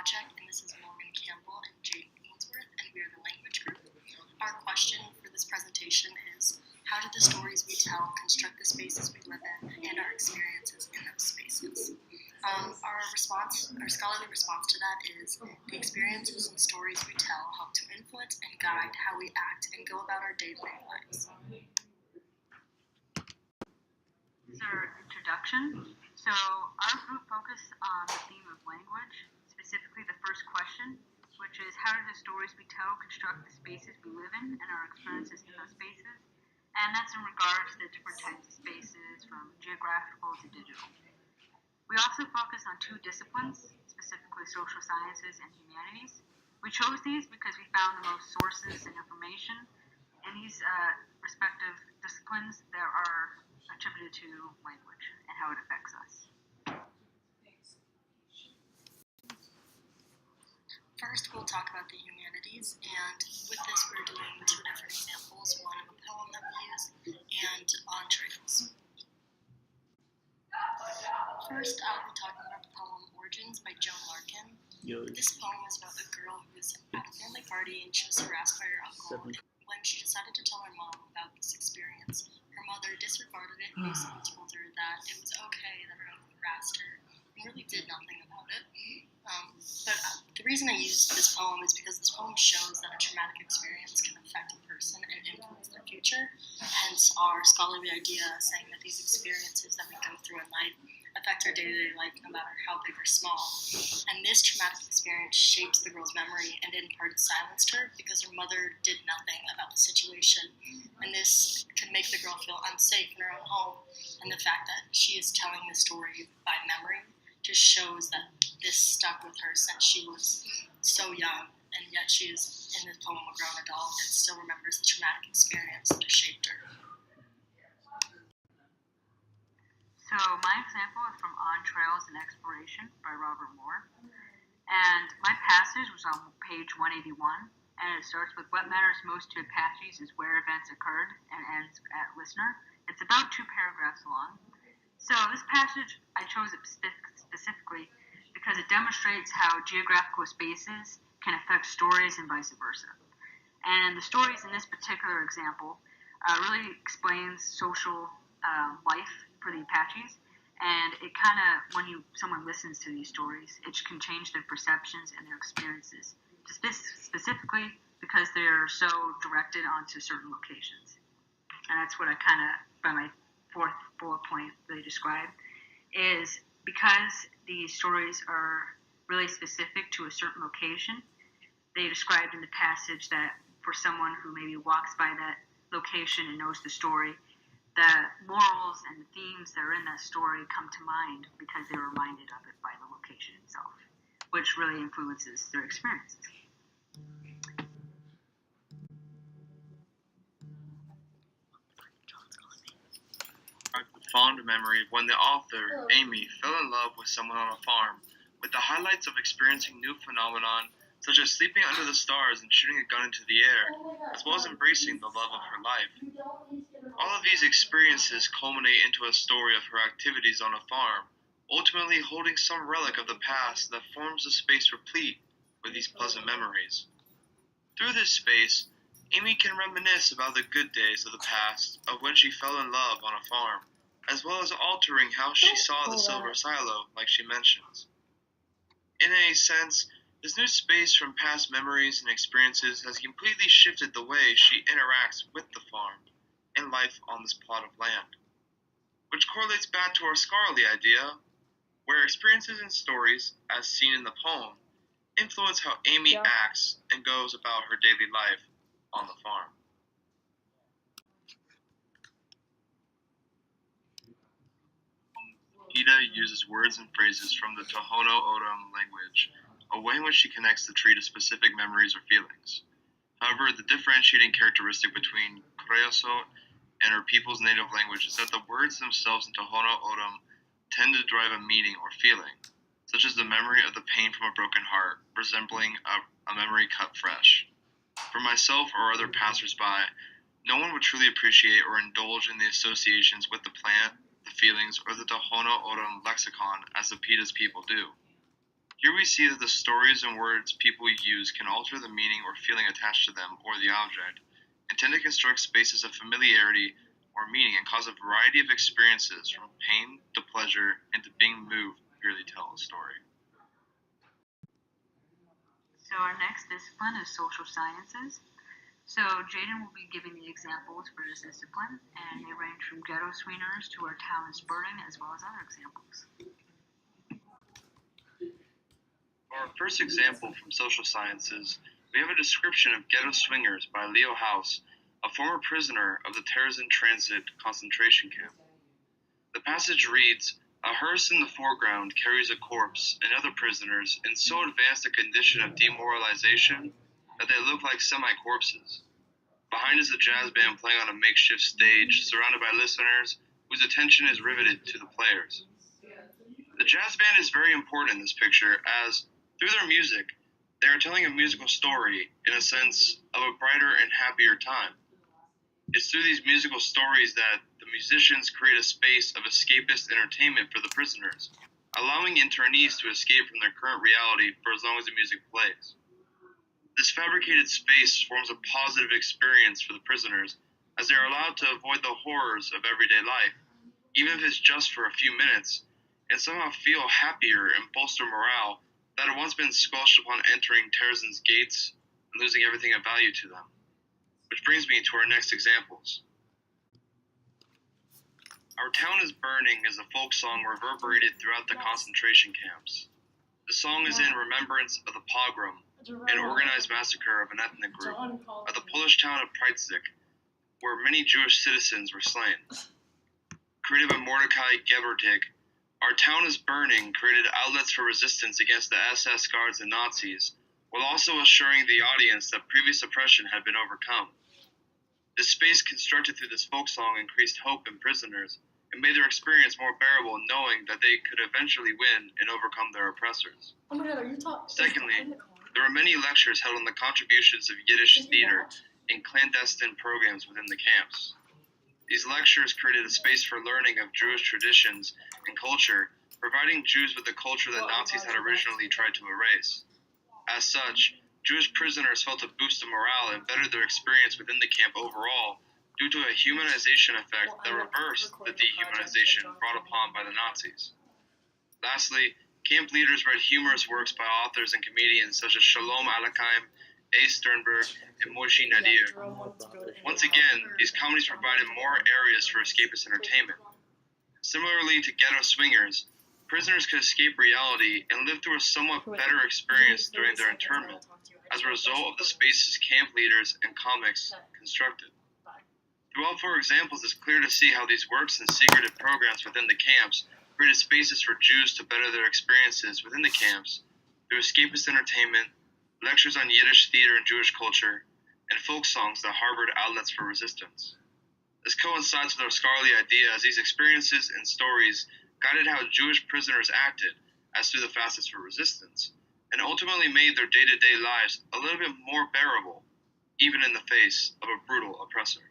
Project, and this is Morgan Campbell and Jade Ainsworth, and we are the language group. Our question for this presentation is, how do the stories we tell construct the spaces we live in and our experiences in those spaces? Our scholarly response to that is, the experiences and stories we tell help to influence and guide how we act and go about our day-to-day lives. So, introduction. So, our group focused on the theme of language, specifically the first question, which is, how do the stories we tell construct the spaces we live in and our experiences in those spaces? And that's in regards to the different types of spaces, from geographical to digital. We also focus on two disciplines, specifically social sciences and humanities. We chose these because we found the most sources and information in these respective disciplines that are attributed to language and how it affects us. First, we'll talk about the humanities, and with this we're doing two different examples, one of a poem that we use, and entrails. First, I'll be talking about the poem Origins by Joan Larkin. This poem is about a girl who was at a family party and she was harassed by her uncle. And when she decided to tell her mom about this experience, her mother disregarded it and basically told her that it was okay that her uncle harassed her and really did nothing about it. But the reason I used this poem is because this poem shows that a traumatic experience can affect a person and influence their future. Hence our scholarly idea saying that these experiences that we go through in life affect our day-to-day life no matter how big or small. And this traumatic experience shapes the girl's memory and in part silenced her because her mother did nothing about the situation. And this can make the girl feel unsafe in her own home. And the fact that she is telling the story by memory just shows that this stuck with her since she was so young, and yet she is, in this poem, a grown adult and still remembers the traumatic experience that shaped her. So my example is from On Trails and Exploration by Robert Moore. And my passage was on page 181, and it starts with, what matters most to Apaches is where events occurred, and ends at listener. It's about 2 paragraphs long. So this passage, I chose it specifically because it demonstrates how geographical spaces can affect stories and vice versa. And the stories in this particular example really explains social life for the Apaches. And it kind of, when someone listens to these stories, it can change their perceptions and their experiences, specifically because they're so directed onto certain locations. And that's what I kind of, by my 4th bullet point really describe, is because these stories are really specific to a certain location. They described in the passage that for someone who maybe walks by that location and knows the story, the morals and the themes that are in that story come to mind because they're reminded of it by the location itself, which really influences their experiences. Fond memory of when the author, Amy, fell in love with someone on a farm, with the highlights of experiencing new phenomenon such as sleeping under the stars and shooting a gun into the air, as well as embracing the love of her life. All of these experiences culminate into a story of her activities on a farm, ultimately holding some relic of the past that forms a space replete with these pleasant memories. Through this space, Amy can reminisce about the good days of the past, of when she fell in love on a farm, as well as altering how she saw the silver silo, like she mentions. In a sense, this new space from past memories and experiences has completely shifted the way she interacts with the farm and life on this plot of land, which correlates back to our scholarly idea, where experiences and stories, as seen in the poem, influence how Amy acts and goes about her daily life on the farm. Ida uses words and phrases from the Tohono O'odham language, a way in which she connects the tree to specific memories or feelings. However, the differentiating characteristic between Creosote and her people's native language is that the words themselves in Tohono O'odham tend to derive a meaning or feeling, such as the memory of the pain from a broken heart, resembling a memory cut fresh. For myself or other passersby, no one would truly appreciate or indulge in the associations with the plant, the feelings, or the Tohono O'odham lexicon as the Pitas people do. Here we see that the stories and words people use can alter the meaning or feeling attached to them or the object, and tend to construct spaces of familiarity or meaning and cause a variety of experiences from pain to pleasure and to being moved to purely tell a story. So our next discipline is social sciences. So Jaden will be giving the examples for this discipline, and they range from ghetto swingers to Our Town is Burning, as well as other examples. For our first example from social sciences, we have a description of Ghetto Swingers by Leo House, a former prisoner of the Terezin Transit concentration camp. The passage reads, "A hearse in the foreground carries a corpse and other prisoners in so advanced a condition of demoralization that they look like semi-corpses. Behind is a jazz band playing on a makeshift stage, surrounded by listeners whose attention is riveted to the players." The jazz band is very important in this picture as, through their music, they are telling a musical story in a sense of a brighter and happier time. It's through these musical stories that the musicians create a space of escapist entertainment for the prisoners, allowing internees to escape from their current reality for as long as the music plays. This fabricated space forms a positive experience for the prisoners, as they are allowed to avoid the horrors of everyday life, even if it's just for a few minutes, and somehow feel happier and bolster morale that had once been squelched upon entering Terezin's gates and losing everything of value to them. Which brings me to our next examples. Our Town is Burning is a folk song reverberated throughout the concentration camps. The song is in remembrance of the pogrom, an organized massacre of an ethnic group, at the Polish town of Prietzig, where many Jewish citizens were slain. Created by Mordecai Gebertig, Our Town is Burning created outlets for resistance against the SS guards and Nazis, while also assuring the audience that previous oppression had been overcome. The space constructed through this folk song increased hope in prisoners and made their experience more bearable, knowing that they could eventually win and overcome their oppressors. Oh my God, are you talking? Secondly, there were many lectures held on the contributions of Yiddish theater in clandestine programs within the camps. These lectures created a space for learning of Jewish traditions and culture, providing Jews with the culture that Nazis had originally tried to erase. As such, Jewish prisoners felt a boost of morale and bettered their experience within the camp overall due to a humanization effect that reversed the dehumanization brought upon by the Nazis. Lastly, camp leaders read humorous works by authors and comedians such as Shalom Aleichem, A. Sternberg, and Moshe Nadir. Once again, these comedies provided more areas for escapist entertainment. Similarly to Ghetto Swingers, prisoners could escape reality and live through a somewhat better experience during their internment as a result of the spaces camp leaders and comics constructed. Through all four examples, it's clear to see how these works and secretive programs within the camps created spaces for Jews to better their experiences within the camps through escapist entertainment, lectures on Yiddish theater and Jewish culture, and folk songs that harbored outlets for resistance. This coincides with our scholarly idea as these experiences and stories guided how Jewish prisoners acted as through the facets for resistance, and ultimately made their day-to-day lives a little bit more bearable, even in the face of a brutal oppressor.